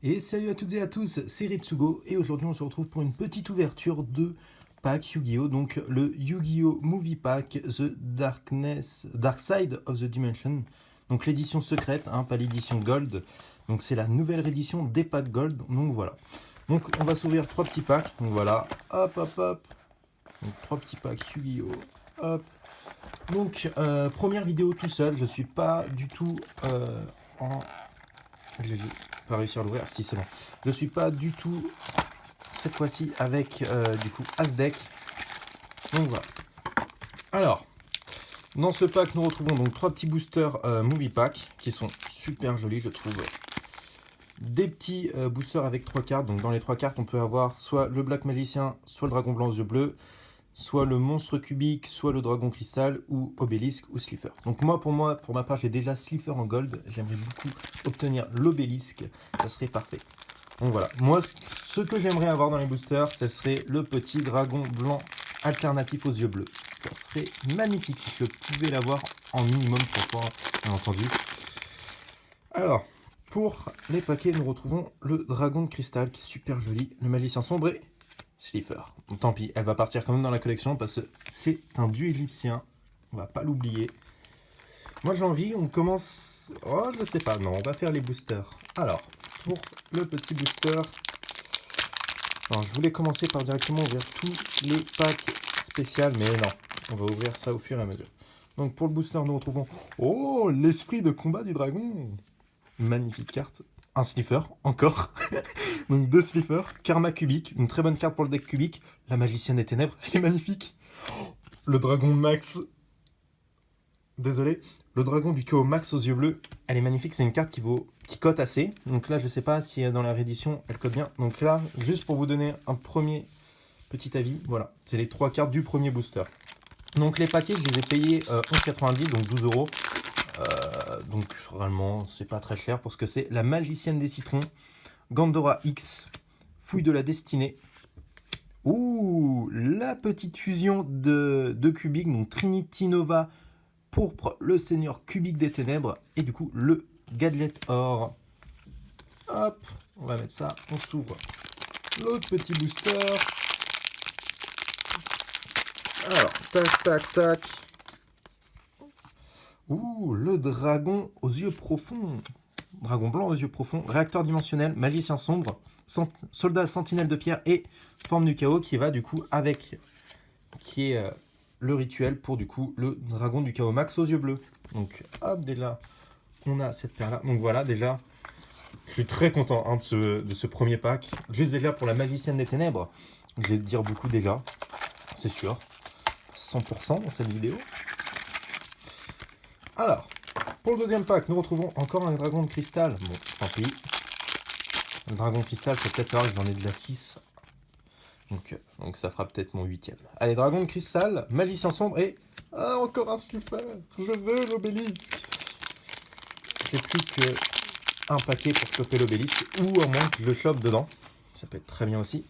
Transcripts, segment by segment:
Et salut à toutes et à tous, c'est Ritsugo et aujourd'hui on se retrouve pour une petite ouverture de pack Yu-Gi-Oh! Donc le Yu-Gi-Oh! Movie Pack Dark Side of the Dimension. Donc l'édition secrète, hein, pas l'édition Gold. Donc c'est la nouvelle édition des packs Gold. Donc voilà. Donc on va s'ouvrir trois petits packs. Donc voilà, hop hop hop. Donc trois petits packs Yu-Gi-Oh! Hop. Donc première vidéo tout seul, je suis pas du tout en... J'ai pas réussi à l'ouvrir, si c'est bon. Je suis pas du tout cette fois-ci avec du coup Asdeck. Donc voilà. Alors, dans ce pack, nous retrouvons donc trois petits boosters Movie Pack qui sont super jolis, je trouve. Des petits boosters avec trois cartes. Donc dans les trois cartes, on peut avoir soit le Black Magicien, soit le Dragon Blanc aux yeux bleus, soit le Monstre Cubique, soit le Dragon Cristal, ou Obélisque, ou Slifer. Donc pour ma part, j'ai déjà Slifer en gold. J'aimerais beaucoup obtenir l'Obélisque. Ça serait parfait. Donc voilà. Moi, ce que j'aimerais avoir dans les boosters, ce serait le petit Dragon Blanc alternatif aux yeux bleus. Ça serait magnifique si je pouvais l'avoir en minimum 3 fois, bien entendu. Alors, pour les paquets, nous retrouvons le Dragon de Cristal, qui est super joli, le Magicien Sombre et Slifer. Donc, tant pis, elle va partir quand même dans la collection parce que c'est un dieu égyptien. On va pas l'oublier. Moi j'ai envie, on commence... Oh, je sais pas, non, on va faire les boosters. Alors, pour le petit booster... Alors, je voulais commencer par directement ouvrir tous les packs spéciaux, mais non. On va ouvrir ça au fur et à mesure. Donc pour le booster, nous retrouvons... Oh, l'esprit de combat du dragon. Magnifique carte. Un Slifer, encore. Donc deux Slifer. Karma Cubique, une très bonne carte pour le deck cubique. La Magicienne des Ténèbres, elle est magnifique. Le Dragon Max. Désolé. Le Dragon du Chaos Max aux yeux bleus, elle est magnifique. C'est une carte qui cote assez. Donc là, je sais pas si dans la réédition, elle cote bien. Donc là, juste pour vous donner un premier petit avis, voilà. C'est les trois cartes du premier booster. Donc les paquets, je les ai payés 11,90, donc 12 euros. Donc vraiment, c'est pas très cher pour ce que c'est. La Magicienne des Citrons, Gandora X, Fouille de la Destinée. Ouh, la petite fusion de Cubique, donc Trinity Nova, Pourpre, le Seigneur Cubique des Ténèbres, et du coup le Gadget Or. Hop, on va mettre ça, on s'ouvre l'autre petit booster. Alors, tac, tac, tac. Ouh, le dragon aux yeux profonds. Dragon blanc aux yeux profonds, réacteur dimensionnel, magicien sombre, soldat sentinelle de pierre et forme du chaos qui va du coup avec, qui est le rituel pour du coup le dragon du chaos max aux yeux bleus. Donc hop, déjà on a cette paire là. Donc voilà, déjà je suis très content hein, de ce premier pack. Juste déjà pour la magicienne des ténèbres, je vais te dire beaucoup déjà, c'est sûr, 100% dans cette vidéo. Alors, pour le deuxième pack, nous retrouvons encore un dragon de cristal. Bon, tant pis. Le dragon de cristal, c'est peut-être rare, j'en ai déjà 6. Donc ça fera peut-être mon 8ème. Allez, dragon de cristal, magicien sombre et... Ah, encore un Slifer. Je veux l'obélisque. J'ai plus qu'un paquet pour choper l'obélisque, ou au moins que je le chope dedans. Ça peut être très bien aussi.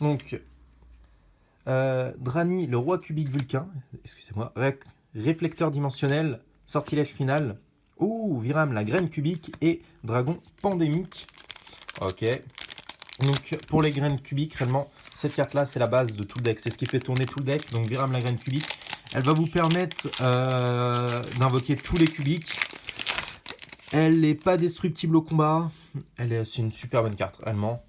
Donc, Drani, le roi cubique vulcain. Excusez-moi. Réflecteur dimensionnel, sortilège final. Ouh, Viram, la graine cubique et dragon pandémique. Ok. Donc pour les graines cubiques, réellement, cette carte-là, c'est la base de tout le deck. C'est ce qui fait tourner tout le deck. Donc Viram, la graine cubique, elle va vous permettre d'invoquer tous les cubiques. Elle n'est pas destructible au combat. C'est une super bonne carte, réellement.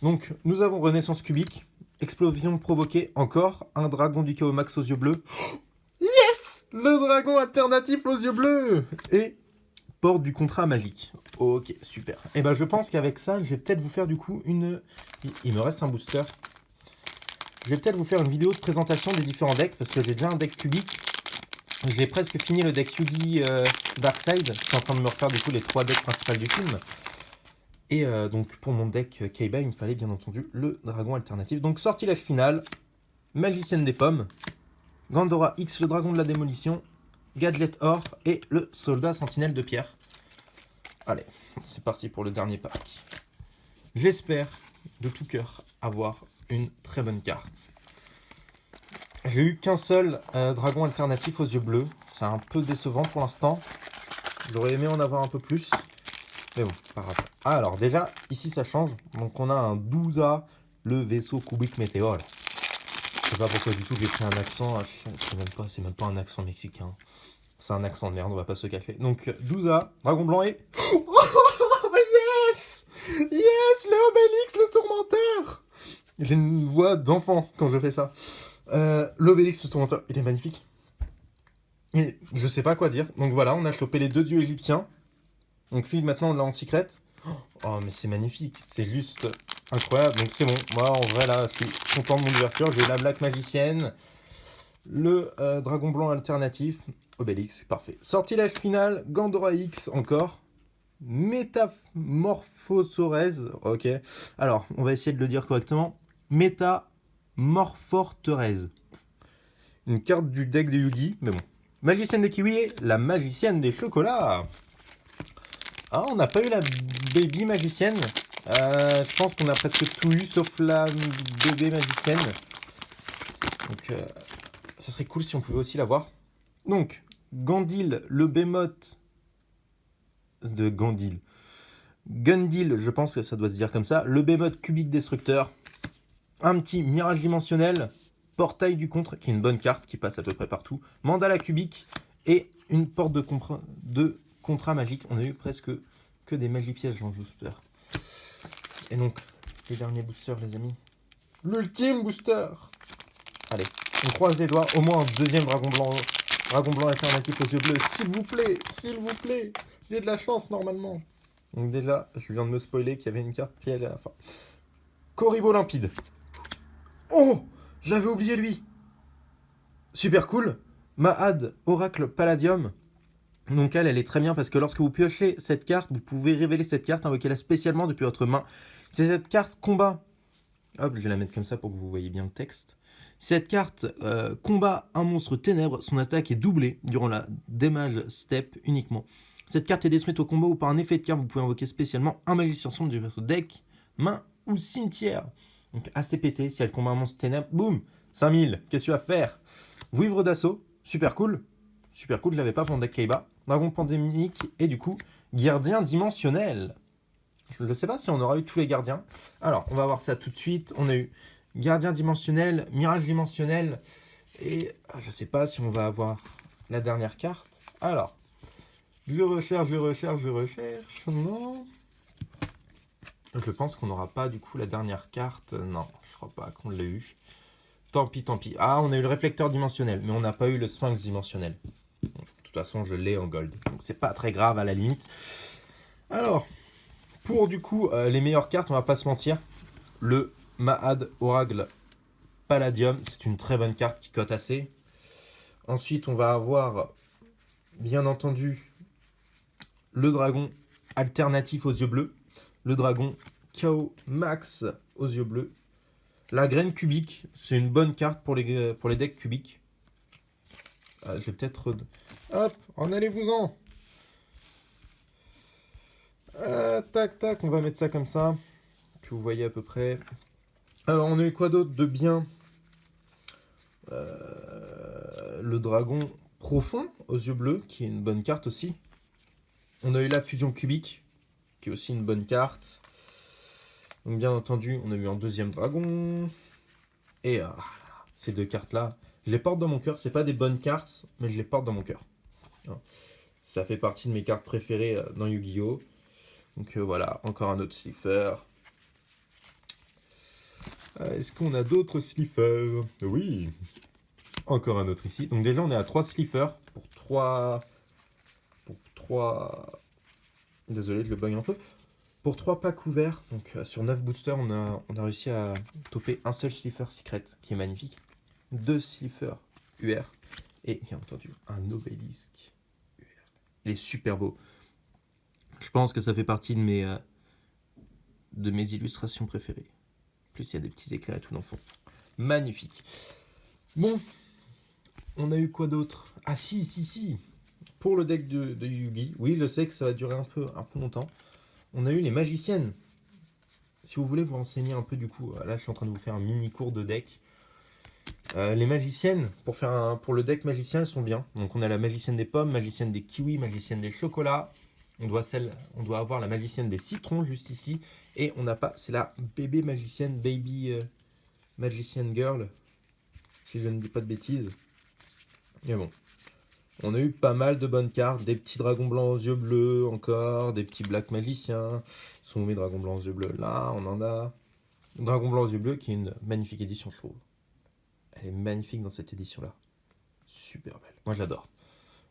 Donc nous avons Renaissance cubique, explosion provoquée, encore un dragon du chaos max aux yeux bleus. Yes, le dragon alternatif aux yeux bleus. Et porte du contrat magique. Ok, super. Et ben je pense qu'avec ça, je vais peut-être vous faire du coup une... Il me reste un booster. Je vais peut-être vous faire une vidéo de présentation des différents decks, parce que j'ai déjà un deck cubique. J'ai presque fini le deck Yugi Darkside. Je suis en train de me refaire du coup les 3 decks principaux du film. Et donc pour mon deck Kaiba, il me fallait bien entendu le dragon alternatif. Donc sortilège final, magicienne des pommes, Gandora X, le dragon de la démolition, Gadget Or et le soldat sentinelle de pierre. Allez, c'est parti pour le dernier pack. J'espère de tout cœur avoir une très bonne carte. J'ai eu qu'un seul dragon alternatif aux yeux bleus. C'est un peu décevant pour l'instant. J'aurais aimé en avoir un peu plus. Mais bon, pas grave. Ah, alors déjà, ici ça change. Donc on a un 12A, le vaisseau cubique météore. Je sais pas pourquoi du tout j'ai pris un accent. C'est même pas un accent mexicain. C'est un accent de merde, on va pas se cacher. Donc 12A, dragon blanc et... Oh, yes! Yes, le Obélix, le tourmenteur! J'ai une voix d'enfant quand je fais ça. L'Obélix, le tourmenteur, il est magnifique. Et je sais pas quoi dire. Donc voilà, on a chopé les deux dieux égyptiens. Donc lui, maintenant, on l'a en secret. Oh, mais c'est magnifique. C'est juste incroyable. Donc c'est bon. Moi, en vrai, là, je suis content de mon ouverture. J'ai la Black Magicienne. Le dragon blanc alternatif. Obélix, parfait. Sortilège final. Gandora X, encore. Métamorphosorez. Ok. Alors, on va essayer de le dire correctement. Métamorphoterez. Une carte du deck de Yugi. Mais bon. Magicienne des kiwis et la magicienne des chocolats. Ah, on n'a pas eu la baby magicienne. Je pense qu'on a presque tout eu, sauf la bébé magicienne. Donc, ça serait cool si on pouvait aussi l'avoir. Donc, Gandil, le Behemoth de Gandil. Gundil, je pense que ça doit se dire comme ça. Le Behemoth cubique destructeur. Un petit mirage dimensionnel. Portail du contre, qui est une bonne carte, qui passe à peu près partout. Mandala cubique. Et une porte de contrat magique. On a eu presque que des magies pièges dans ce booster. Et donc, les derniers boosters, les amis. L'ultime booster. Allez, on croise les doigts. Au moins un deuxième dragon blanc alternatif aux yeux bleus. S'il vous plaît, s'il vous plaît. J'ai de la chance normalement. Donc déjà, je viens de me spoiler qu'il y avait une carte piège à la fin. Corribo limpide. Oh, j'avais oublié lui. Super cool. Mahad, Oracle Palladium. Donc elle est très bien parce que lorsque vous piochez cette carte, vous pouvez révéler cette carte, invoquer-la spécialement depuis votre main. C'est cette carte combat. Hop, je vais la mettre comme ça pour que vous voyez bien le texte. Cette carte combat un monstre ténèbres. Son attaque est doublée durant la damage step uniquement. Cette carte est détruite au combat ou par un effet de carte. Vous pouvez invoquer spécialement un magicien sombre de votre deck, main ou cimetière. Donc ACPT, si elle combat un monstre ténèbres, boum, 5000. Qu'est-ce que tu vas faire? Vouivre d'assaut, super cool. Super cool, je l'avais pas pour mon deck Kaiba. Dragon pandémique et du coup, gardien dimensionnel. Je ne sais pas si on aura eu tous les gardiens. Alors, on va voir ça tout de suite. On a eu gardien dimensionnel, mirage dimensionnel. Et je ne sais pas si on va avoir la dernière carte. Alors, je recherche. Non. Je pense qu'on n'aura pas du coup la dernière carte. Non, je crois pas qu'on l'ait eu. Tant pis. Ah, on a eu le réflecteur dimensionnel, mais on n'a pas eu le sphinx dimensionnel. De toute façon, je l'ai en gold. Donc, c'est pas très grave à la limite. Alors, pour du coup les meilleures cartes, on va pas se mentir. Le Mahad Oracle Palladium, c'est une très bonne carte qui cote assez. Ensuite, on va avoir, bien entendu, le dragon alternatif aux yeux bleus. Le dragon Chaos Max aux yeux bleus. La graine cubique, c'est une bonne carte pour les decks cubiques. Je vais peut-être... Hop, en allez-vous-en. Tac, on va mettre ça comme ça. Que vous voyez à peu près. Alors, on a eu quoi d'autre de bien? Le dragon profond aux yeux bleus, qui est une bonne carte aussi. On a eu la fusion cubique, qui est aussi une bonne carte. Donc bien entendu, on a eu un deuxième dragon. Et ces deux cartes-là, je les porte dans mon cœur. C'est pas des bonnes cartes, mais je les porte dans mon cœur. Ça fait partie de mes cartes préférées dans Yu-Gi-Oh! Donc voilà, encore un autre slipper. Est-ce qu'on a d'autres slippers? Oui. Encore un autre ici. Donc déjà, on est à 3 slippers pour 3... Désolé, je le bug un peu. Pour 3 packs ouverts, donc sur 9 boosters, on a réussi à toper un seul slipper secret, qui est magnifique. 2 slippers UR. Et bien entendu, un obélisque UR. Il est super beau. Je pense que ça fait partie de mes illustrations préférées. En plus, il y a des petits éclairs et tout dans le fond. Magnifique. Bon, on a eu quoi d'autre? Ah si. Pour le deck de Yugi, oui, je sais que ça va durer un peu longtemps. On a eu les magiciennes. Si vous voulez vous renseigner un peu du coup, là je suis en train de vous faire un mini cours de deck. Les magiciennes, pour le deck magicien, elles sont bien. Donc on a la magicienne des pommes, magicienne des kiwis, magicienne des chocolats. On doit avoir la magicienne des citrons juste ici. Et on n'a pas, c'est la bébé magicienne, baby magician girl. Si je ne dis pas de bêtises. Mais bon. On a eu pas mal de bonnes cartes. Des petits dragons blancs aux yeux bleus encore. Des petits black magiciens. Ils sont où mes dragons blancs aux yeux bleus? Là, on en a. Dragon blanc aux yeux bleus qui est une magnifique édition, je trouve. Elle est magnifique dans cette édition-là. Super belle. Moi, j'adore.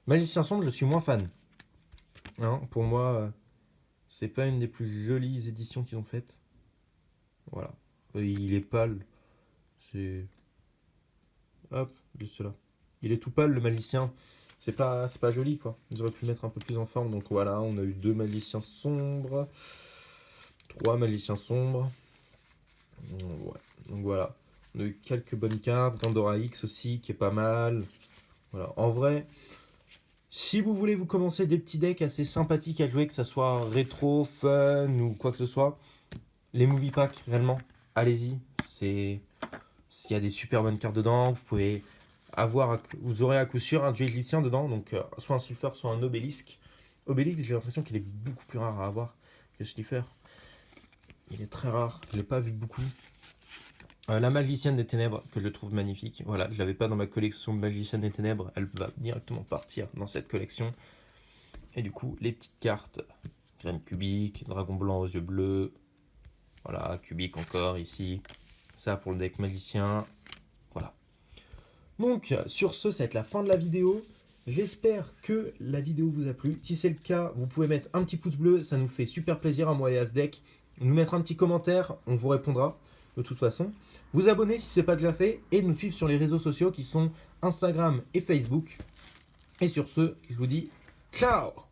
Magicien sombre, je suis moins fan. Hein, pour moi, c'est pas une des plus jolies éditions qu'ils ont faites. Voilà. Il est pâle. C'est... Hop, juste là. Il est tout pâle, le magicien. C'est pas joli, quoi. Ils auraient pu le mettre un peu plus en forme. Donc voilà, on a eu 2 magiciens sombres. 3 magiciens sombres. Ouais. Donc voilà. On a eu quelques bonnes cartes. Gandora X aussi, qui est pas mal. Voilà. En vrai, si vous voulez vous commencer des petits decks assez sympathiques à jouer, que ça soit rétro, fun ou quoi que ce soit, les movie packs, réellement, allez-y. S'il y a des super bonnes cartes dedans, vous aurez à coup sûr un dieu égyptien dedans, donc soit un Slifer, soit un obélisque. Obélisque, j'ai l'impression qu'il est beaucoup plus rare à avoir que Slifer. Il est très rare, je ne l'ai pas vu beaucoup. La magicienne des ténèbres, que je trouve magnifique. Voilà, je ne l'avais pas dans ma collection magicienne des ténèbres, elle va directement partir dans cette collection. Et du coup, les petites cartes, graine cubique, dragon blanc aux yeux bleus. Voilà, cubique encore ici. Ça pour le deck magicien. Voilà. Donc, sur ce, ça va être la fin de la vidéo. J'espère que la vidéo vous a plu. Si c'est le cas, vous pouvez mettre un petit pouce bleu. Ça nous fait super plaisir à moi et à ce deck. Nous mettre un petit commentaire, on vous répondra de toute façon. Vous abonner si ce n'est pas déjà fait. Et nous suivre sur les réseaux sociaux qui sont Instagram et Facebook. Et sur ce, je vous dis ciao!